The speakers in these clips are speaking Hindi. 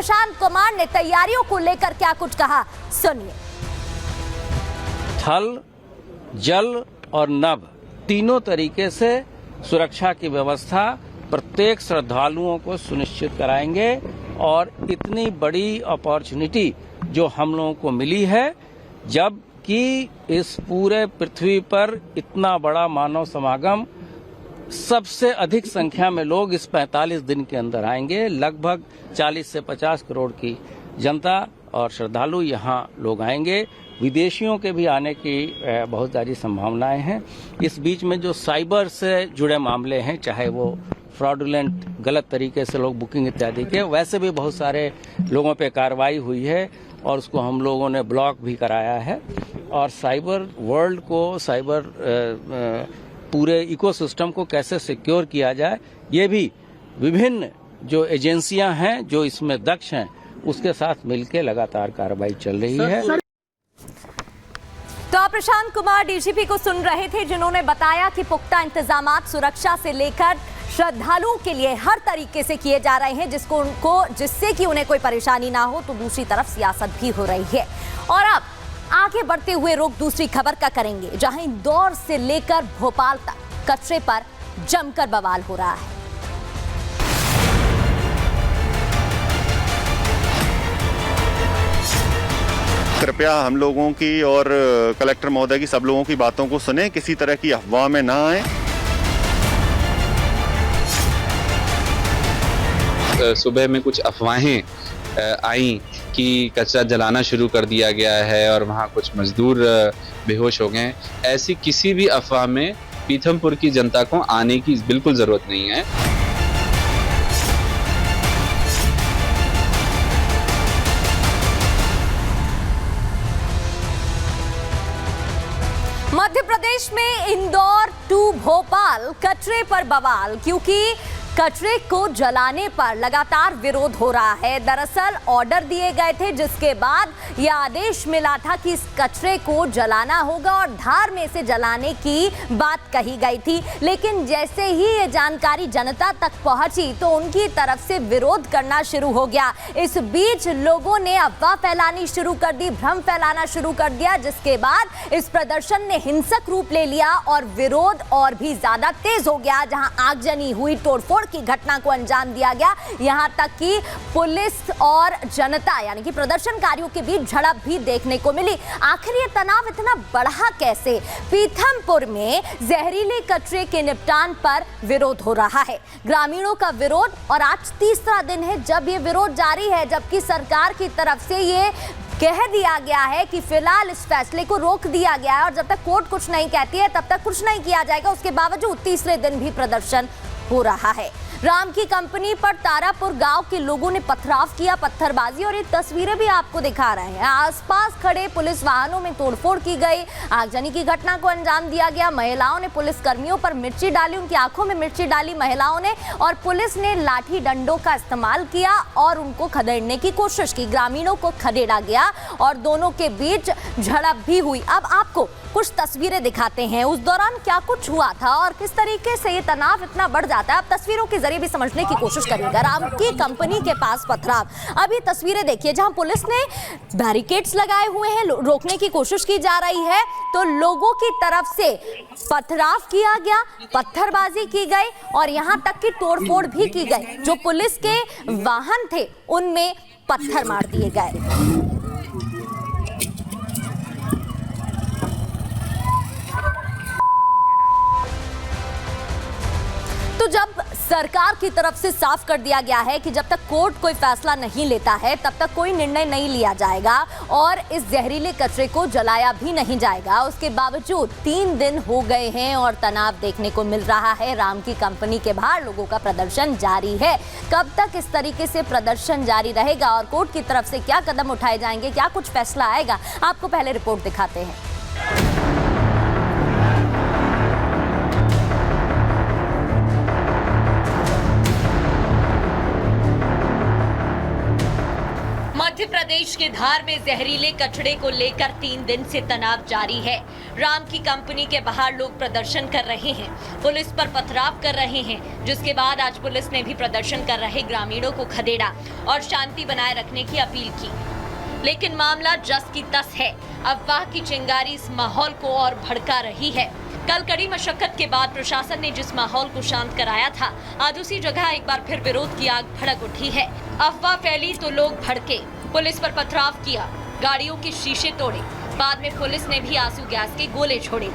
प्रशांत कुमार ने तैयारियों को लेकर क्या कुछ कहा, सुनिए। थल, जल और नभ तीनों तरीके से सुरक्षा की व्यवस्था प्रत्येक श्रद्धालुओं को सुनिश्चित कराएंगे और इतनी बड़ी अपॉर्चुनिटी जो हम लोगों को मिली है, जबकि इस पूरे पृथ्वी पर इतना बड़ा मानव समागम, सबसे अधिक संख्या में लोग इस 45 दिन के अंदर आएंगे। लगभग 40 से 50 करोड़ की जनता और श्रद्धालु यहाँ लोग आएंगे। विदेशियों के भी आने की बहुत सारी संभावनाएं हैं। इस बीच में जो साइबर से जुड़े मामले हैं, चाहे वो फ्रॉडुलेंट गलत तरीके से लोग बुकिंग इत्यादि के, वैसे भी बहुत सारे लोगों पे कार्रवाई हुई है और उसको हम लोगों ने ब्लॉक भी कराया है। और साइबर वर्ल्ड को, साइबर पूरे इकोसिस्टम को कैसे सिक्योर किया जाए, ये भी विभिन्न जो एजेंसियां हैं जो इसमें दक्ष हैं, उसके साथ मिलकर लगातार कार्रवाई चल रही है। तो आप प्रशांत कुमार डीजीपी को सुन रहे थे, जिन्होंने बताया कि पुख्ता इंतजामात सुरक्षा से लेकर श्रद्धालुओं के लिए हर तरीके से किए जा रहे हैं, जिससे कि उन्हें कोई परेशानी ना हो। तो दूसरी तरफ सियासत भी हो रही है। और अब आगे बढ़ते हुए रुख दूसरी खबर का करेंगे, जहां इंदौर से लेकर भोपाल तक कचरे पर जमकर बवाल हो रहा है। कृपया हम लोगों की और कलेक्टर महोदय की, सब लोगों की बातों को सुने, किसी तरह की अफवाह में ना आए। सुबह में कुछ अफवाहें आई कि कचरा जलाना शुरू कर दिया गया है और वहाँ कुछ मजदूर बेहोश हो गए। ऐसी किसी भी अफवाह में पीथमपुर की जनता को आने की बिल्कुल जरूरत नहीं है। मध्य प्रदेश में इंदौर टू भोपाल कचरे पर बवाल, क्योंकि कचरे को जलाने पर लगातार विरोध हो रहा है। दरअसल ऑर्डर दिए गए थे, जिसके बाद यह आदेश मिला था कि इस कचरे को जलाना होगा और धार में से जलाने की बात कही गई थी। लेकिन जैसे ही ये जानकारी जनता तक पहुंची तो उनकी तरफ से विरोध करना शुरू हो गया। इस बीच लोगों ने अफवाह फैलानी शुरू कर दी, भ्रम फैलाना शुरू कर दिया, जिसके बाद इस प्रदर्शन ने हिंसक रूप ले लिया और विरोध और भी ज्यादा तेज हो गया। जहां आगजनी हुई, तोड़फोड़ की घटना को अंजाम दिया गया, यहां तक कि पुलिस और जनता यानी कि प्रदर्शनकारियों के बीच झड़प भी देखने को मिली। आखिर ये तनाव इतना बढ़ा कैसे? पीथमपुर में जहरीले कचरे के निपटान पर विरोध हो रहा है, ग्रामीणों का विरोध, और आज तीसरा दिन है जब ये विरोध जारी है, जबकि सरकार की तरफ से ये कह दिया गया है कि फिलहाल इस फैसले को रोक दिया गया है और जब तक कोर्ट कुछ नहीं कहती है तब तक कुछ नहीं किया जाएगा। उसके बावजूद तीसरे दिन भी प्रदर्शन हो रहा है। राम की कंपनी पर तारापुर गांव के लोगों ने पथराव किया, पत्थरबाजी, और ये तस्वीरें भी आपको दिखा रहे हैं। आसपास खड़े पुलिस वाहनों में तोड़फोड़ की गई, आगजनी की घटना को अंजाम दिया गया। महिलाओं ने पुलिस कर्मियों पर मिर्ची डाली, उनकी आंखों में मिर्ची डाली महिलाओं ने, और पुलिस ने लाठी डंडों का इस्तेमाल किया और उनको खदेड़ने की कोशिश की। ग्रामीणों को खदेड़ा गया और दोनों के बीच झड़प भी हुई। अब आपको कुछ तस्वीरें दिखाते हैं, उस दौरान क्या कुछ हुआ था और किस तरीके से ये तनाव इतना बढ़ जाता है। आप तस्वीरों के जरिए भी समझने की कोशिश करिएगा। राम की कंपनी के पास पथराव, अब ये तस्वीरें देखिए जहां पुलिस ने बैरिकेड्स लगाए हुए हैं, रोकने की कोशिश की जा रही है, तो लोगों की तरफ से पथराव किया गया, पत्थरबाजी की गई और यहां तक कि तोड़फोड़ भी की गई। जो पुलिस के वाहन थे उनमें पत्थर मार दिए गए। तो जब सरकार की तरफ से साफ कर दिया गया है कि जब तक कोर्ट कोई फैसला नहीं लेता है तब तक कोई निर्णय नहीं लिया जाएगा और इस जहरीले कचरे को जलाया भी नहीं जाएगा, उसके बावजूद 3 दिन हो गए हैं और तनाव देखने को मिल रहा है। राम की कंपनी के बाहर लोगों का प्रदर्शन जारी है। कब तक इस तरीके से प्रदर्शन जारी रहेगा और कोर्ट की तरफ से क्या कदम उठाए जाएंगे, क्या कुछ फैसला आएगा, आपको पहले रिपोर्ट दिखाते हैं। मध्य प्रदेश के धार में जहरीले कचरे को लेकर 3 दिन से तनाव जारी है। राम की कंपनी के बाहर लोग प्रदर्शन कर रहे हैं, पुलिस पर पथराव कर रहे हैं, जिसके बाद आज पुलिस ने भी प्रदर्शन कर रहे ग्रामीणों को खदेड़ा और शांति बनाए रखने की अपील की। लेकिन मामला जस की तस है। अफवाह की चिंगारी इस माहौल को और भड़का रही है। कल कड़ी मशक्कत के बाद प्रशासन ने जिस माहौल को शांत कराया था, आज उसी जगह एक बार फिर विरोध की आग भड़क उठी है। अफवाह फैली तो लोग भड़के, पुलिस पर पथराव किया, गाड़ियों के शीशे तोड़े, बाद में पुलिस ने भी आंसू गैस के गोले छोड़े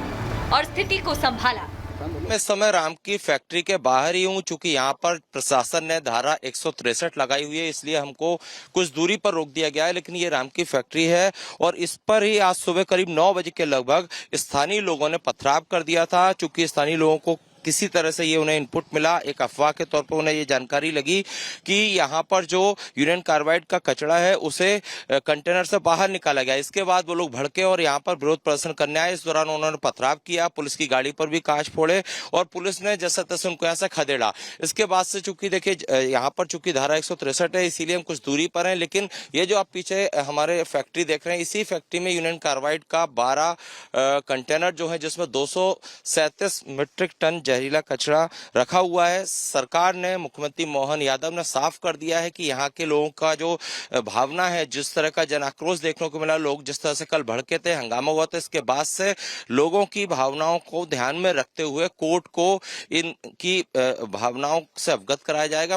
और स्थिति को संभाला। मैं इस समय राम की फैक्ट्री के बाहर ही हूँ, चूंकि यहाँ पर प्रशासन ने धारा 163 लगाई हुई है, इसलिए हमको कुछ दूरी पर रोक दिया गया है। लेकिन ये राम की फैक्ट्री है और इस पर ही आज सुबह करीब 9 बजे के लगभग स्थानीय लोगों ने पथराव कर दिया था। चूंकि स्थानीय लोगों को किसी तरह से ये उन्हें इनपुट मिला, एक अफवाह के तौर पर उन्हें ये जानकारी लगी कि यहाँ पर जो यूनियन कार्बाइड का कचरा है उसे कंटेनर से बाहर निकाला गया। इसके बाद वो लोग भड़के और यहाँ पर विरोध प्रदर्शन करने आए। इस दौरान उन्होंने पथराव किया, पुलिस की गाड़ी पर भी कांच फोड़े और पुलिस ने जैसा तैसे उनको यहाँ से खदेड़ा। इसके बाद से चूंकि देखिए यहाँ पर चूंकि धारा 163 है, इसीलिए हम कुछ दूरी पर हैं। लेकिन ये जो आप पीछे हमारे फैक्ट्री देख रहे हैं, इसी फैक्ट्री में यूनियन कार्बाइड का 12 कंटेनर जो है, जिसमें 237 मीट्रिक टन जहरीला कचरा रखा हुआ है। सरकार ने, मुख्यमंत्री मोहन यादव ने साफ कर दिया है कि यहाँ के लोगों का जो भावना है, जिस तरह का जन आक्रोश देखने को मिला, लोग जिस तरह से कल भड़के थे, हंगामा हुआ था, इसके बाद से लोगों की भावनाओं को ध्यान में रखते हुए कोर्ट को इनकी भावनाओं से अवगत कराया जाएगा।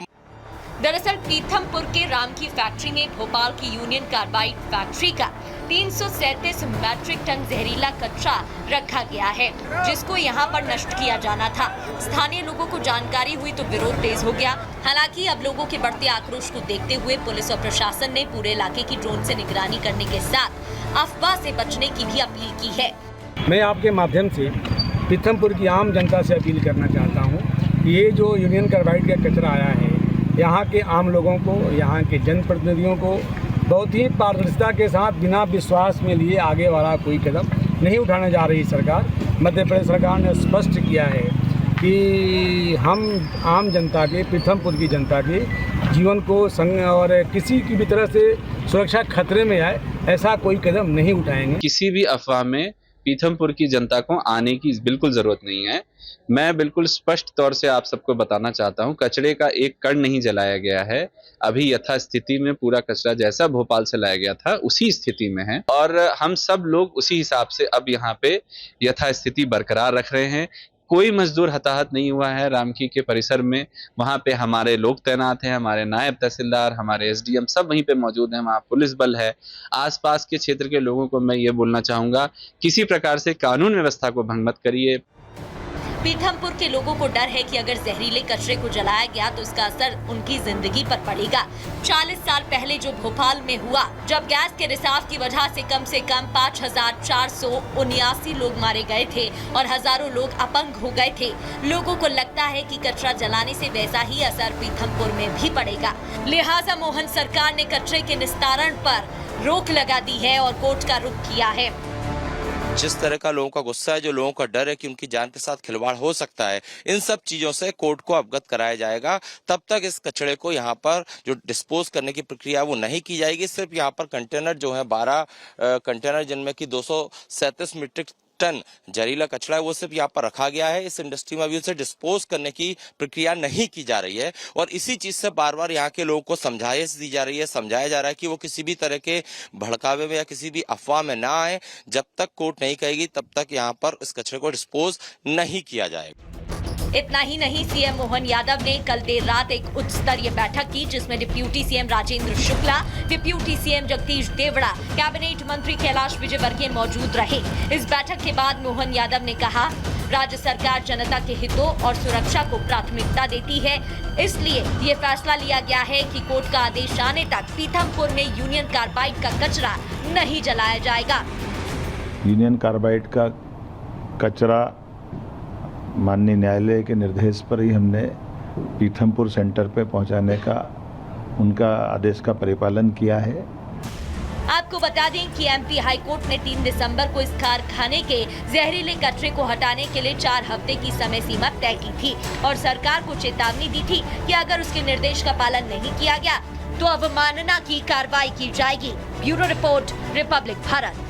दरअसल पीथमपुर के राम की फैक्ट्री में भोपाल की यूनियन कार्बाइड फैक्ट्री का 337 मैट्रिक टन जहरीला कचरा रखा गया है, जिसको यहां पर नष्ट किया जाना था। स्थानीय लोगों को जानकारी हुई तो विरोध तेज हो गया। हालांकि अब लोगों के बढ़ते आक्रोश को देखते हुए पुलिस और प्रशासन ने पूरे इलाके की ड्रोन से निगरानी करने के साथ अफवाह से बचने की भी अपील की है। मैं आपके माध्यम से पीथमपुर की आम जनता से अपील करना चाहता हूँ कि ये जो यूनियन कार्बाइड का कचरा आया है, यहाँ के आम लोगों को, यहाँ के जनप्रतिनिधियों को बहुत ही पारदर्शिता के साथ बिना विश्वास में लिए आगे वाला कोई कदम नहीं उठाने जा रही सरकार। मध्य प्रदेश सरकार ने स्पष्ट किया है कि हम आम जनता के, पीथमपुर की जनता के जीवन को संग और किसी की भी तरह से सुरक्षा खतरे में आए, ऐसा कोई कदम नहीं उठाएंगे। किसी भी अफवाह में पीथमपुर की जनता को आने की बिल्कुल जरूरत नहीं है। मैं बिल्कुल स्पष्ट तौर से आप सबको बताना चाहता हूं, कचरे का एक कण नहीं जलाया गया है। अभी यथास्थिति में पूरा कचरा जैसा भोपाल से लाया गया था उसी स्थिति में है और हम सब लोग उसी हिसाब से अब यहाँ पे यथास्थिति बरकरार रख रहे हैं। कोई मजदूर हताहत नहीं हुआ है रामकी के परिसर में। वहाँ पे हमारे लोग तैनात हैं, हमारे नायब तहसीलदार, हमारे एसडीएम सब वहीं पे मौजूद हैं, वहाँ पुलिस बल है। आसपास के क्षेत्र के लोगों को मैं ये बोलना चाहूँगा, किसी प्रकार से कानून व्यवस्था को भंग मत करिए। पीथमपुर के लोगों को डर है कि अगर जहरीले कचरे को जलाया गया तो इसका असर उनकी जिंदगी पर पड़ेगा। 40 साल पहले जो भोपाल में हुआ, जब गैस के रिसाव की वजह से कम 5,479 लोग मारे गए थे और हजारों लोग अपंग हो गए थे। लोगों को लगता है कि कचरा जलाने से वैसा ही असर पीथमपुर में भी पड़ेगा। लिहाजा मोहन सरकार ने कचरे के निस्तारण पर रोक लगा दी है और कोर्ट का रुख किया है। जिस तरह का लोगों का गुस्सा है, जो लोगों का डर है कि उनकी जान के साथ खिलवाड़ हो सकता है, इन सब चीजों से कोर्ट को अवगत कराया जाएगा। तब तक इस कचरे को यहाँ पर जो डिस्पोज करने की प्रक्रिया वो नहीं की जाएगी। सिर्फ यहाँ पर कंटेनर जो है 12 कंटेनर, जिनमें की 237 मीट्रिक टन जहरीला कचरा है, वो सिर्फ यहाँ पर रखा गया है। इस इंडस्ट्री में अभी उसे डिस्पोज करने की प्रक्रिया नहीं की जा रही है और इसी चीज से बार बार यहाँ के लोगों को समझाइश दी जा रही है, समझाया जा रहा है कि वो किसी भी तरह के भड़कावे में या किसी भी अफवाह में ना आए। जब तक कोर्ट नहीं कहेगी तब तक यहाँ पर इस कचरे को डिस्पोज नहीं किया जाएगा। इतना ही नहीं, सीएम मोहन यादव ने कल देर रात एक उच्च स्तरीय बैठक की, जिसमें deputy CM Rajendra Shukla, deputy CM Jagdish Devda, cabinet मंत्री कैलाश विजयवर्गीय मौजूद रहे। इस बैठक के बाद मोहन यादव ने कहा, राज्य सरकार जनता के हितों और सुरक्षा को प्राथमिकता देती है, इसलिए ये फैसला लिया गया है कि कोर्ट का आदेश आने तक पीथमपुर में यूनियन कार्बाइड का कचरा नहीं जलाया जाएगा। यूनियन कार्बाइड का कचरा माननीय न्यायालय के निर्देश पर ही हमने पीथमपुर सेंटर पे पहुंचाने का उनका आदेश का परिपालन किया है। आपको बता दें कि एमपी हाई कोर्ट ने 3 दिसंबर को इस कारखाने के जहरीले कचरे को हटाने के लिए 4 हफ्ते की समय सीमा तय की थी और सरकार को चेतावनी दी थी कि अगर उसके निर्देश का पालन नहीं किया गया तो अवमानना की कार्रवाई की जाएगी। Bureau report, Republic Bharat.